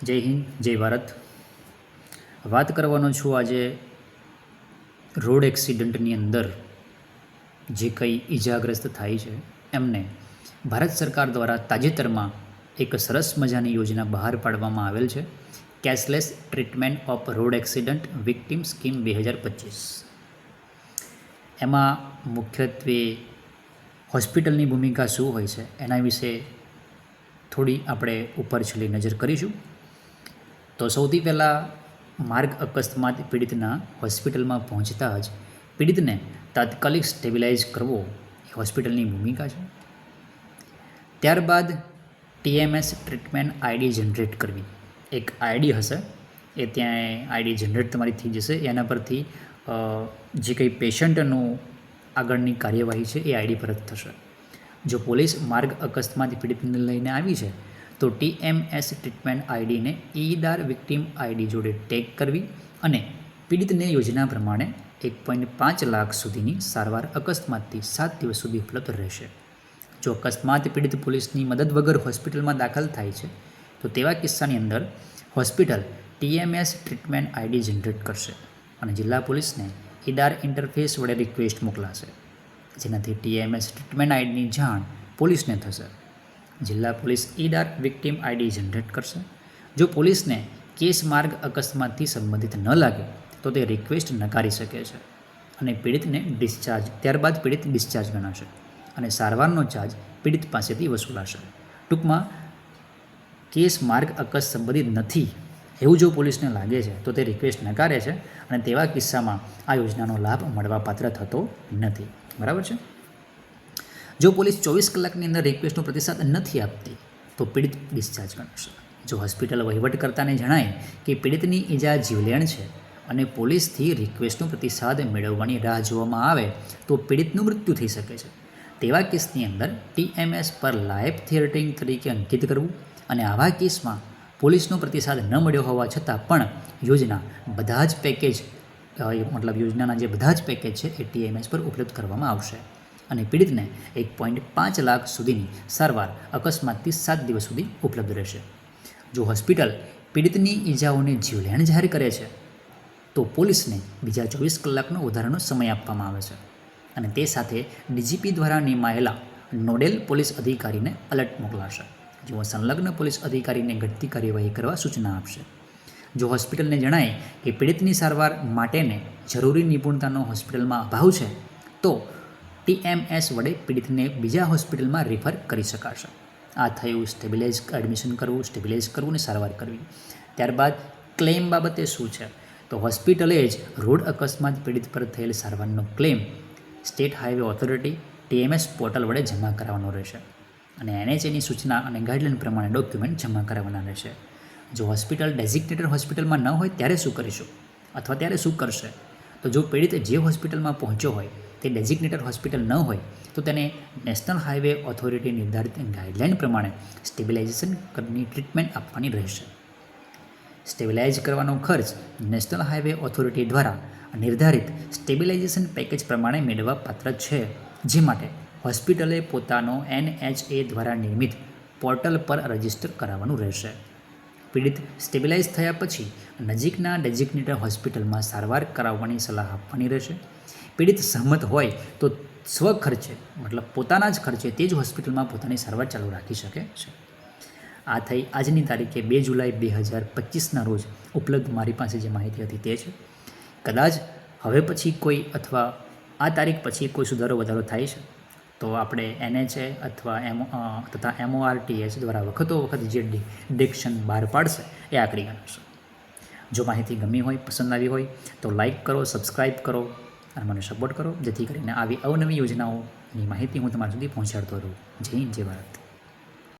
જય હિન્દ, જય ભારત. વાત કરવાનો છું આજે રોડ એક્સિડન્ટની અંદર જે કંઈ ઈજાગ્રસ્ત થાય છે એમને ભારત સરકાર દ્વારા તાજેતરમાં એક સરસ મજાની યોજના બહાર પાડવામાં આવેલ છે, cashless treatment off road accident victim scheme 2025. એમાં મુખ્યત્વે હોસ્પિટલની ભૂમિકા શું હોય છે એના વિશે થોડી આપણે ઉપર છેલ્લી નજર કરીશું. તો સૌથી પહેલાં માર્ગ અકસ્માત પીડિતના હોસ્પિટલમાં પહોંચતા જ પીડિતને તાત્કાલિક સ્ટેબિલાઇઝ કરવો એ હોસ્પિટલની ભૂમિકા છે. ત્યારબાદ TMS ટ્રીટમેન્ટ આઈડી જનરેટ કરવી. એક આઈડી હશે, એ ત્યાં આઈડી જનરેટ તમારી થઈ જશે. એના પરથી જે કંઈ પેશન્ટનું આગળની કાર્યવાહી છે એ આઈડી પર જ થશે. જો પોલીસ માર્ગ અકસ્માત પીડિતને લઈને આવી છે તો TMS ટ્રીટમેન્ટ આઈડીને ઈદાર વિક્ટીમ આઈડી જોડે ટેગ કરવી અને પીડિતને યોજના પ્રમાણે 1.5 લાખ સુધીની સારવાર અકસ્માતથી 7 દિવસ સુધી ઉપલબ્ધ રહેશે. જો અકસ્માત પીડિત પોલીસની મદદ વગર હોસ્પિટલમાં દાખલ થાય છે તો તેવા કિસ્સાની અંદર hospital TMS treatment ID generate કરશે અને જિલ્લા પોલીસને ઈદાર ઇન્ટરફેસ વડે રિક્વેસ્ટ મોકલાશે, જેનાથી TMS ટ્રીટમેન્ટ આઈડીની જાણ પોલીસને થશે. જિલ્લા પોલીસ ઈદાર વિક્ટીમ આઈડી જનરેટ કરશે. જો પોલીસને કેસ માર્ગ અકસ્માતથી સંબંધિત ન લાગે તો તે રિક્વેસ્ટ નકારી શકે છે અને પીડિતને ડિસ્ચાર્જ ત્યારબાદ પીડિત ડિસ્ચાર્જ ગણાશે અને સારવારનો ચાર્જ પીડિત પાસેથી વસૂલાશે. ટૂંકમાં કેસ માર્ગ અકસ્માત સંબંધિત નથી એવું જો પોલીસને લાગે છે તો તે રિક્વેસ્ટ નકારે છે અને તેવા કિસ્સામાં આ યોજનાનો લાભ મળવાપાત્ર થતો નથી. બરાબર છે. જો પોલીસ 24 કલાકની અંદર રિક્વેસ્ટનો પ્રતિસાદ નથી આપતી તો પીડિત ડિસ્ચાર્જ ગણાશે. જો હોસ્પિટલ વહીવટકર્તાને જણાય કે પીડિતની ઈજા જીવલેણ છે અને પોલીસથી રિક્વેસ્ટનો પ્રતિસાદ મેળવવાની રાહ જોવામાં આવે તો પીડિતનું મૃત્યુ થઈ શકે છે. તેવા કેસની અંદર TMS પર લાઈફ થ્રેટનિંગ તરીકે અંકિત કરવું અને આવા કેસમાં પોલીસનો પ્રતિસાદ ન મળ્યો હોવા છતાં પણ યોજના બધા જ પેકેજ યોજનાના જે બધા જ પેકેજ છે એ TMS પર ઉપલબ્ધ કરવામાં આવશે અને પીડિતને 1.5 લાખ સુધીની સારવાર અકસ્માતથી 7 દિવસ સુધી ઉપલબ્ધ રહેશે. જો હોસ્પિટલ પીડિતની ઈજાઓને જીવલેણ જાહેર કરે છે તો પોલીસને બીજા 24 કલાકનો વધારાનો સમય આપવામાં આવે છે અને તે સાથે DGP દ્વારા નિમાયેલા નોડેલ પોલીસ અધિકારીને એલર્ટ મોકલાશે, જેઓ સંલગ્ન પોલીસ અધિકારીને ઘટતી કાર્યવાહી કરવા સૂચના આપશે. જો હોસ્પિટલને જણાય કે પીડિતની સારવાર માટેને જરૂરી નિપુણતાનો હોસ્પિટલમાં અભાવ છે તો TMS વડે પીડિતને બીજા હોસ્પિટલમાં રિફર કરી શકાશે. આ થયું એડમિશન કરવું, સ્ટેબિલાઇઝ કરવું અને સારવાર કરવી. ત્યારબાદ ક્લેમ બાબતે શું છે તો હોસ્પિટલે જ રોડ અકસ્માત પીડિત પર થયેલ સારવારનો claim state highway authority TMS portal વડે જમા કરાવવાનો રહેશે અને NHAની સૂચના અને ગાઈડલાઇન પ્રમાણે ડોક્યુમેન્ટ જમા કરાવવાના રહેશે. જો હોસ્પિટલ ડેઝિગ્નેટેડ હોસ્પિટલમાં ન હોય ત્યારે શું કરીશું અથવા ત્યારે શું કરશે તો જો પીડિત જે હોસ્પિટલમાં પહોંચ્યો હોય તે ડેઝિગ્નેટેડ હોસ્પિટલ ન હોય તો તેને નેશનલ હાઈવે ઓથોરિટી નિર્ધારિત ગાઈડલાઇન પ્રમાણે સ્ટેબિલાઇઝેશનની ટ્રીટમેન્ટ આપવાની રહેશે. સ્ટેબિલાઇઝ કરવાનો ખર્ચ નેશનલ હાઈવે ઓથોરિટી દ્વારા નિર્ધારિત સ્ટેબિલાઇઝેશન પેકેજ પ્રમાણે મેળવવા પાત્ર છે, જે માટે હોસ્પિટલે પોતાનો NHA દ્વારા નિર્મિત પોર્ટલ પર રજિસ્ટર કરાવવાનું રહેશે. પીડિત સ્ટેબિલાઇઝ થયા પછી નજીકના ડેઝિગ્નેટેડ હોસ્પિટલમાં સારવાર કરાવવાની સલાહ આપવાની રહેશે. પીડિત સહમત હોય તો સ્વખર્ચે મતલબ પોતાના જ ખર્ચે તે જ હોસ્પિટલમાં પોતાની સારવાર ચાલુ રાખી શકે છે. આ થઈ આજની તારીખે 2 જુલાઈ 2025ના રોજ ઉપલબ્ધ મારી પાસે જે માહિતી હતી તે છે. કદાચ હવે પછી કોઈ અથવા આ તારીખ પછી કોઈ સુધારો વધારો થાય છે તો આપણે NHA અથવા તથા MORTH દ્વારા વખતો વખત જે ડિરેક્શન બહાર પાડશે એ આકરી ગણાશે. જો માહિતી ગમી હોય, પસંદ આવી હોય તો લાઈક કરો, સબસ્ક્રાઈબ કરો અને મને સપોર્ટ કરો, જેથી કરીને આવી અવનવી યોજનાઓની માહિતી હું તમારા સુધી પહોંચાડતો રહું. જય હિન્દ, જય ભારત.